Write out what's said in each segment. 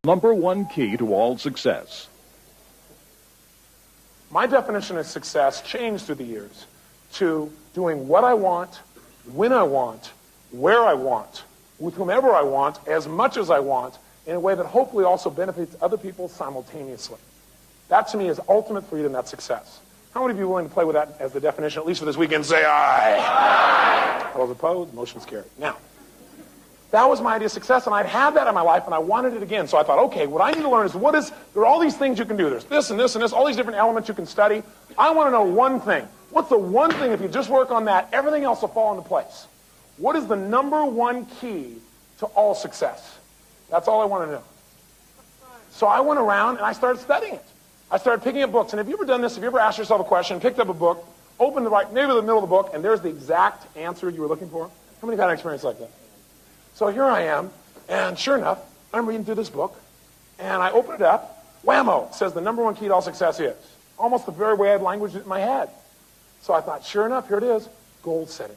Number one key to all success. My definition of success changed through the years to doing what I want, when I want, where I want, with whomever I want, as much as I want, in a way that hopefully also benefits other people simultaneously. That to me is ultimate freedom, that's success. How many of you are willing to play with that as the definition, at least for this weekend? Say aye. Aye. All those opposed, motion's carried. Now, that was my idea of success, and I'd had that in my life, and I wanted it again. So I thought, okay, what I need to learn is there are all these things you can do. There's this and this and this, all these different elements you can study. I want to know one thing. What's the one thing, if you just work on that, everything else will fall into place? What is the number one key to all success? That's all I want to know. So I went around and I started studying it. I started picking up books. And have you ever done this? Have you ever asked yourself a question, picked up a book, opened maybe the middle of the book, and there's the exact answer you were looking for? How many have had an experience like that? So here I am, and sure enough, I'm reading through this book, and I open it up. Whammo! It says the number one key to all success is. Almost the very way I had language in my head. So I thought, sure enough, here it is, goal setting.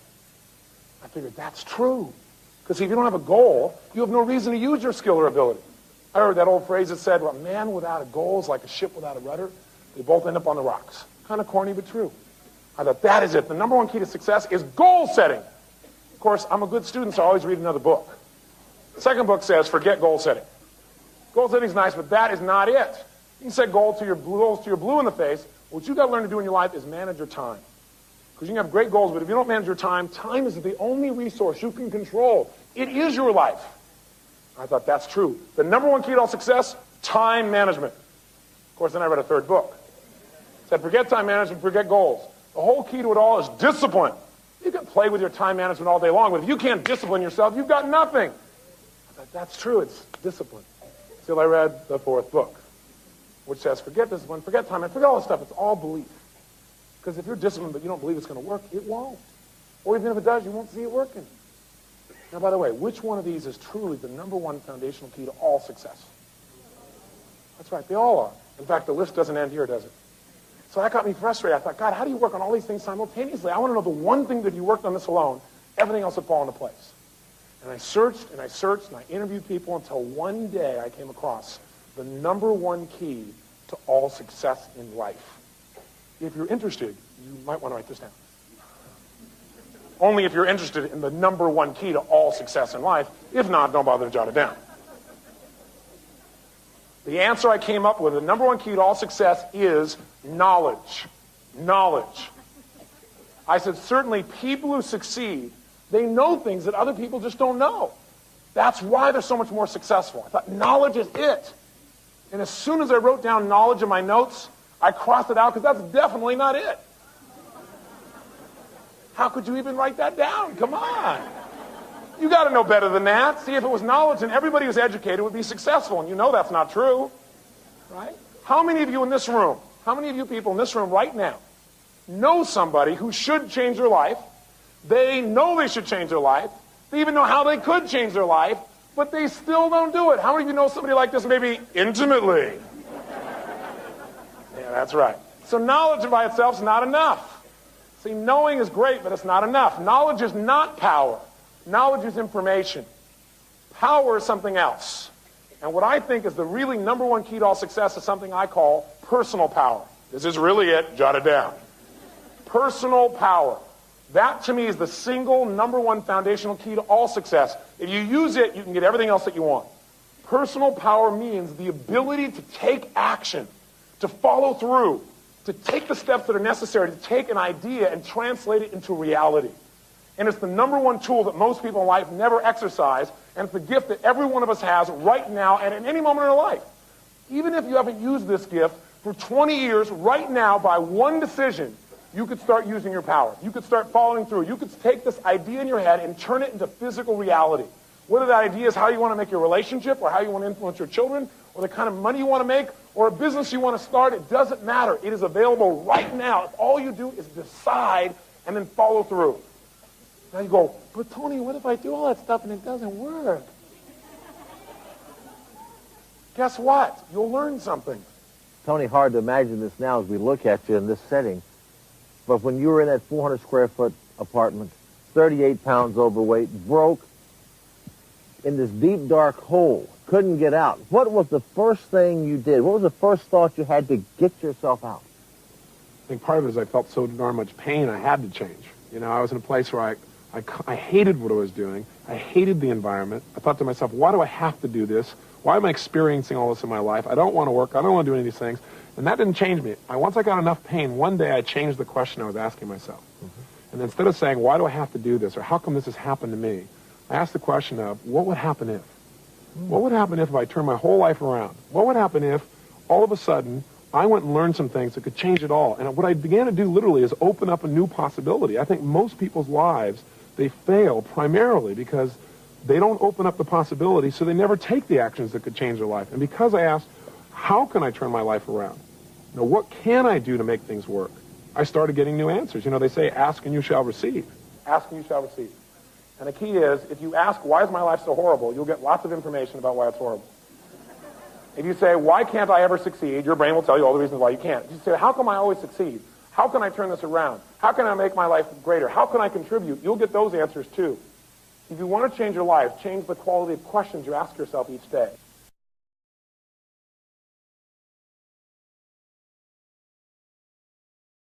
I figured that's true. Because if you don't have a goal, you have no reason to use your skill or ability. I heard that old phrase that said, well, a man without a goal is like a ship without a rudder. They both end up on the rocks. Kind of corny, but true. I thought, that is it. The number one key to success is goal setting. Of course, I'm a good student, so I always read another book. The second book says, forget goal setting. Goal setting is nice, but that is not it. You can set goals to your blue in the face. What you've got to learn to do in your life is manage your time. Because you can have great goals, but if you don't manage your time, time is the only resource you can control. It is your life. I thought, that's true. The number one key to all success, time management. Of course, then I read a third book. It said, forget time management, forget goals. The whole key to it all is discipline. You can play with your time management all day long, but if you can't discipline yourself, you've got nothing. I thought, that's true, it's discipline. Till I read the fourth book, which says, forget discipline, forget time, and forget all this stuff. It's all belief. Because if you're disciplined but you don't believe it's going to work, it won't. Or even if it does, you won't see it working. Now, by the way, which one of these is truly the number one foundational key to all success? That's right, they all are. In fact, the list doesn't end here, does it? So that got me frustrated. I thought, God, how do you work on all these things simultaneously? I want to know the one thing that if you worked on this alone, everything else would fall into place. And I searched and I searched and I interviewed people until one day I came across the number one key to all success in life. If you're interested, you might want to write this down. Only if you're interested in the number one key to all success in life. If not, don't bother to jot it down. The answer I came up with, the number one key to all success is knowledge. Knowledge. I said, certainly people who succeed, they know things that other people just don't know. That's why they're so much more successful. I thought, knowledge is it. And as soon as I wrote down knowledge in my notes, I crossed it out because that's definitely not it. How could you even write that down? Come on. You got to know better than that. See, if it was knowledge and everybody who's educated would be successful, and you know that's not true. Right? How many of you in this room, how many of you people in this room right now know somebody who should change their life? They know they should change their life. They even know how they could change their life, but they still don't do it. How many of you know somebody like this maybe intimately? Yeah, that's right. So knowledge by itself is not enough. See, knowing is great, but it's not enough. Knowledge is not power. Knowledge is information. Power is something else. And what I think is the really number one key to all success is something I call personal power. This is really it. Jot it down. Personal power. That, to me, is the single number one foundational key to all success. If you use it, you can get everything else that you want. Personal power means the ability to take action, to follow through, to take the steps that are necessary to take an idea and translate it into reality. And it's the number one tool that most people in life never exercise, and it's the gift that every one of us has right now and at any moment in our life. Even if you haven't used this gift for 20 years, right now, by one decision, you could start using your power. You could start following through. You could take this idea in your head and turn it into physical reality. Whether that idea is how you want to make your relationship, or how you want to influence your children, or the kind of money you want to make, or a business you want to start, it doesn't matter. It is available right now. If all you do is decide and then follow through. Now you go, but Tony, what if I do all that stuff and it doesn't work? Guess what? You'll learn something. Tony, hard to imagine this now as we look at you in this setting. But when you were in that 400 square foot apartment, 38 pounds overweight, broke, in this deep, dark hole, couldn't get out, what was the first thing you did? What was the first thought you had to get yourself out? I think part of it is I felt so darn much pain I had to change. You know, I was in a place where I hated what I was doing. I hated the environment. I thought to myself, why do I have to do this? Why am I experiencing all this in my life? I don't want to work. I don't want to do any of these things. And that didn't change me. Once I got enough pain, one day I changed the question I was asking myself. And instead of saying, why do I have to do this? Or how come this has happened to me? I asked the question of, what would happen if? What would happen if I turned my whole life around? What would happen if all of a sudden I went and learned some things that could change it all? And what I began to do literally is open up a new possibility. I think most people's lives, they fail primarily because they don't open up the possibility, so they never take the actions that could change their life. And because I asked, how can I turn my life around? You know, what can I do to make things work? I started getting new answers. You know, they say, ask and you shall receive. Ask and you shall receive. And the key is, if you ask, why is my life so horrible, you'll get lots of information about why it's horrible. If you say, why can't I ever succeed, your brain will tell you all the reasons why you can't. If you say, how come I always succeed? How can I turn this around? How can I make my life greater? How can I contribute? You'll get those answers too. If you want to change your life, change the quality of questions you ask yourself each day.